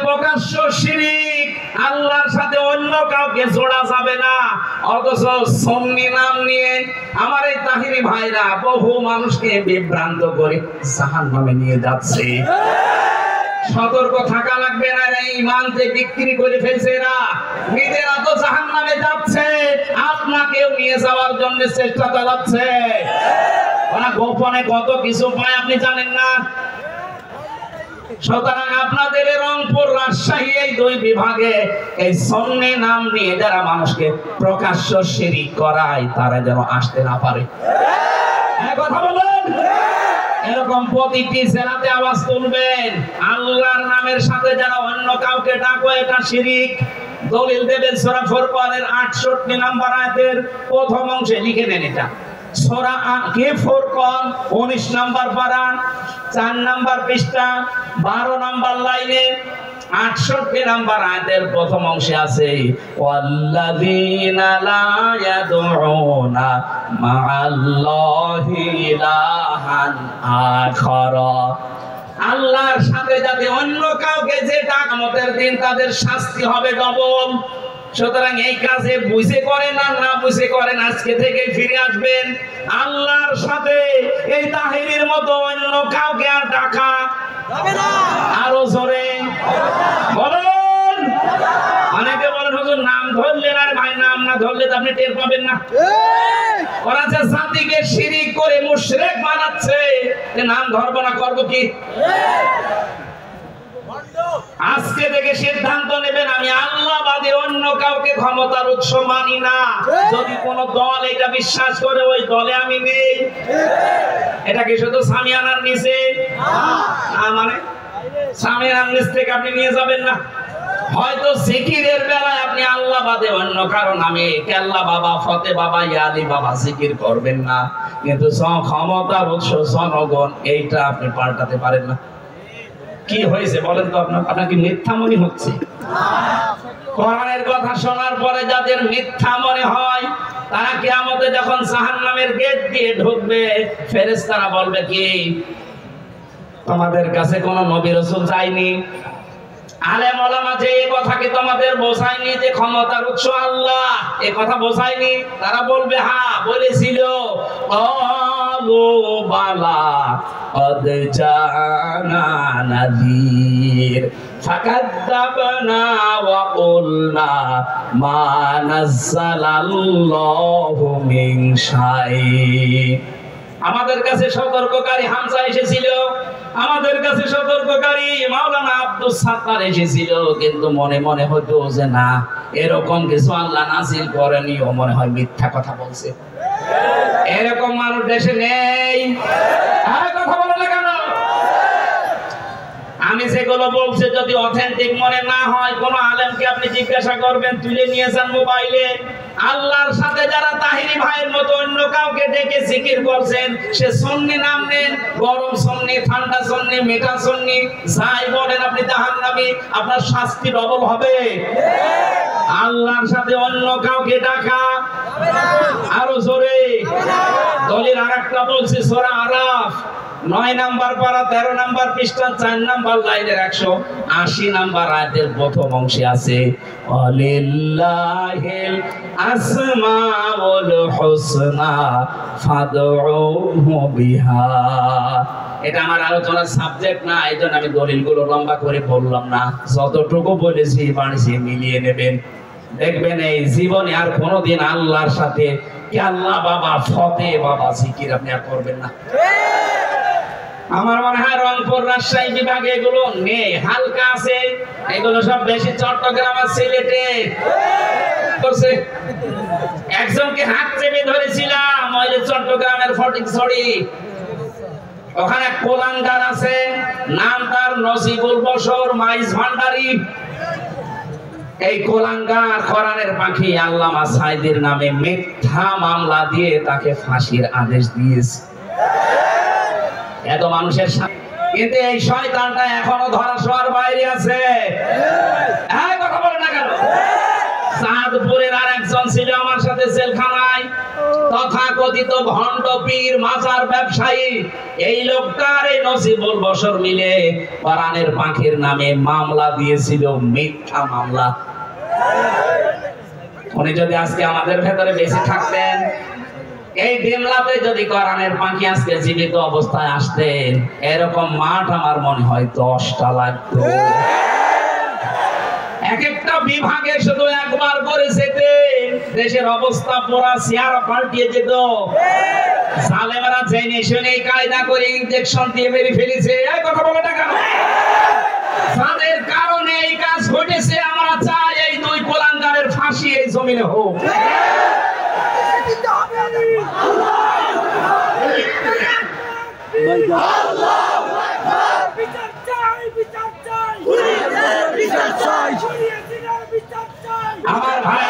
প্রকাশ্য শিরিক, আল্লাহর সাথে অন্য কাউকে জোড়া যাবে না। অথচ সুন্নি নাম নিয়ে আমার এই তাহিরি ভাইরা বহু মানুষকে বিভ্রান্ত করে জাহান্নামে নিয়ে যাচ্ছে। সতর্ক থাকা লাগবে না, এই ইমানকে বিক্রি করে ফেলছে এরা, নিজেরা তো জাহান্নামে যাচ্ছে, আপনাকেও নিয়ে যাওয়ার জন্য চেষ্টা চালাচ্ছে। ওরা গোপনে কত কিছু পায় আপনি জানেন না। সুতরাং আপনাদের রংপুর, রাজশাহী এই দুই বিভাগে এই সুন্নি নাম নিয়ে যারা মানুষকে প্রকাশ্য শিরিক করায় তারা যেন আসতে না পারে। কথা বলেন। এরকম প্রতিটি জেলাতে আওয়াজ তুলবেন, আল্লাহর নামের সাথে যারা অন্য কাউকে ডাকো এটা শিরিক। দলিল দেবেন সূরা ফুরকানের 68 নম্বর আয়াতের প্রথম অংশে লিখে দেন। এটা সূরা ফুরকান 19 নম্বর পারা 4 নম্বর পৃষ্ঠা 12 নম্বর লাইনে 68 নম্বর আয়াতের প্রথম অংশে আছে, ওয়াল্লাযীনা লা ইয়াদউনা মা'আল্লাহি ইলাহান আখারা। আল্লাহর সাথে যাতে অন্য কাউকে যে কিয়ামতের দিন তাদের শাস্তি হবে ডবল। সুতরাং এই কাজে বুঝে করেন আর না বুঝে করেন, আজকে থেকে ফিরে আসবেন। আল্লাহর সাথে এই তাহিরির মতো অন্য কাউকে আর ডাকা যাবে না। আরো জোরে বলেন। অনেকে বলেন হুজুর নাম ধরলেন, আর ভাই নাম না ধরলে তো আপনি টের পাবেন না। ওরা যে জাতিকে শিরিক করে মুশরিক বানাচ্ছে, নাম ধরবো না করবো কি? আজকে থেকে সিদ্ধান্ত নেবেন, আমি আল্লাহ বাদে অন্য কাউকে ক্ষমতার উৎস মানি না। যদি কোন দল এটা বিশ্বাস করে ওই দলে আমি নেই। এটা কি শুধু সামিয়ানার নিচে? মানে সামিয়ানার নিচ থেকে আপনি নিয়ে যাবেন না। হয়তো জিকিরের বেলায় আপনি আল্লাহ বাদে অন্য কারো নামে কেল্লা বাবা, ফতে বাবা, ইয়ালি বাবা জিকির করবেন না, কিন্তু ক্ষমতার উৎস জনগণ এইটা আপনি পাল্টাতে পারেন না। কি হয়েছে বলেন তো? আপনার কি মিথ্যা মনে হচ্ছে? কোরআনের কথা শোনার পরে যাদের মিথ্যা মনে হয় তারা কিয়ামতে যখন জাহান্নামের গেট দিয়ে ঢুকবে, ফেরেশতারা বলবে কি, তোমাদের কাছে কোন নবী রাসূল যায়নি? আলেম ওলামা যে এই কথা কি তোমাদের বোঝায়নি যে ক্ষমতার উৎস আল্লাহ? এই কথা বোঝায়নি? তারা বলবে হ্যাঁ বলেছিল। ক্বালু বালা قد جاءنا نذير فكذبنا وقلنا ما نزل الله من شيء। আমাদের কাছে সতর্ককারী হামজা এসেছিল, আমাদের কাছে সতর্ককারী মাওলানা আব্দুস সাত্তার এসেছিল, কিন্তু মনে মনে হতো যে না, এরকম কিছু আল্লাহ নাযিল করেনি, ও মনে হয় মিথ্যা কথা বলছে। এরকম মানুষ দেশে নেই। কথা বলে না কেন? আমি যেগুলো বলছি যদি অথেন্টিক মনে না হয়, কোন আলেমকে আপনি জিজ্ঞাসা করবেন, তুলে নিয়েছেন মোবাইলে। আল্লাহর সাথে যারা তাহিরি ভাইয়ের মতো অন্য কাউকে ডেকে জিকির করছেন, সে সুন্নি নাম নেন, গরম সুন্নি, ঠান্ডা সুন্নি, মিঠা সুন্নি, যাই বলেন আপনি জাহান্নামী, আপনার শাস্তি ডবল হবে। আল্লাহর সাথে অন্য কাউকে ডাকা আরো জোরে। দলিল আরেকটা বলছি, সূরা আরাফ 9 নম্বর পারা 13 নম্বর পৃষ্ঠা 4 নম্বর লাইনের 180 নম্বর আয়াতের প্রথম অংশে আছে, ওয়ালিল্লাহিল আসমাউল হুসনা ফাদউহু বিহা। এটা আমার আলোচনার সাবজেক্ট না, এইজন্য আমি দলিলগুলো লম্বা করে বললাম না। যতটুকু বলেছি বাণীতে মিলিয়ে নেবেন, দেখবেন এই জীবনে আর কোনোদিন আল্লাহর সাথে কি আল্লাহ বাবা, ফতে বাবা জিকির আপনি আর করবেন না। আমার মনে হয় রংপুর, রাজশাহী বিভাগে এগুলো নেই, হালকা আছে। এগুলো সব বেশি চট্টগ্রাম আর সিলেটে করছে। একজনকে হাত চেপে ধরেছিলাম ওই যে চট্টগ্রামের ফটিকছড়ি, ওখানে কোলাঙ্গার আছে, নাম তার নসিবুল বশর মাইজ ভান্ডারী। এই কোলাঙ্গার কোরআনের পাখি আল্লামা সাইদির নামে মিথ্যা মামলা দিয়ে তাকে ফাঁসির আদেশ দিয়েছে। এত মানুষের সাথে, কিন্তু এই শয়তানটা এখনো ধরাছোঁয়ার বাইরে আছে। কথা বলে না কেন? চাঁদপুরের আর একজন ছিল আমার সাথে জেলখানায়, তথাকথিত ভণ্ড পীর মাজার ব্যবসায়ী এই লোকটার এই নসিবুল বশর মিলে কোরআনের পাখির নামে মামলা দিয়েছিল, মিথ্যা মামলা। উনি যদি আজকে আমাদের ভেতরে বেঁচে থাকতেন, এই ডিমলাতে যদি কোরআনের পাখি আজকে জীবিত অবস্থায় আসতেন, এরকম মাঠ আমার মনে হয় 10টা লাগতো। এক একটা বিভাগে শুধু একবার করে যেতেন, দেশের অবস্থা পুরা চেহারা পাল্টিয়ে যেত। জালেমারা জেনে শুনে কায়দা করে ইনজেকশন দিয়ে মেরে ফেলেছে। এই কথা বলে না কেন? যাদের কারণে এই কাজ ঘটেছে, আমরা চাই এই দুই কোলাঙ্গারের ফাঁসি এই জমিনে হোক। আমার ভাই